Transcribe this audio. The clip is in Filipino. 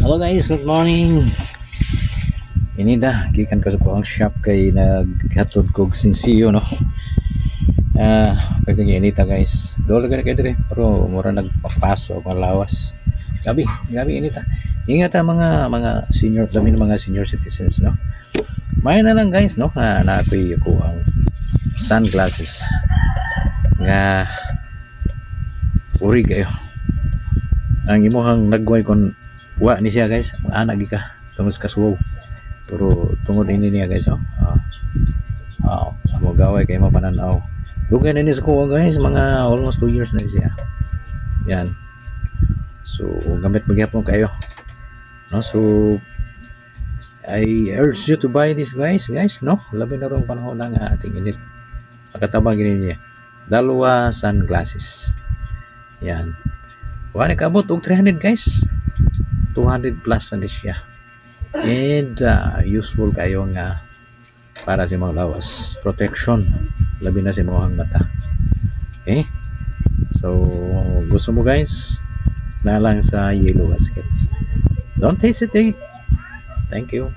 Hello guys, good morning. Inida, gikan ko sa kuang shop kay naghatod kog sinsiyo no. Pwede inita guys. Dolo ka kay dire, pero mura nagpapaso ang lawas. Gabi inita. Ingat mga senior, dami ng mga senior citizens no. May na lang guys no, na ako'y ko ang sunglasses nga uri kayo. Ang imuhang nagway kon wa ni siya guys, anak ka tungod sa kasuwaw, pero tungod ini niya guys amo gaway kay mapananaw dugay na ni sa kuha guys, mga almost 2 years na siya yan. So gamit magyapon kayo no, so I urge you to buy this guys no, labi na rong panahon na nga ating init pagkatabang gini niya dalawa sunglasses yan, wala kabot og 300 guys, 200 plus na siya, and useful kayo nga para sa mga lawas, protection labi na sa mga mata. Okay, so gusto mo guys na lang sa Yellow Basket, don't hesitate. Thank you.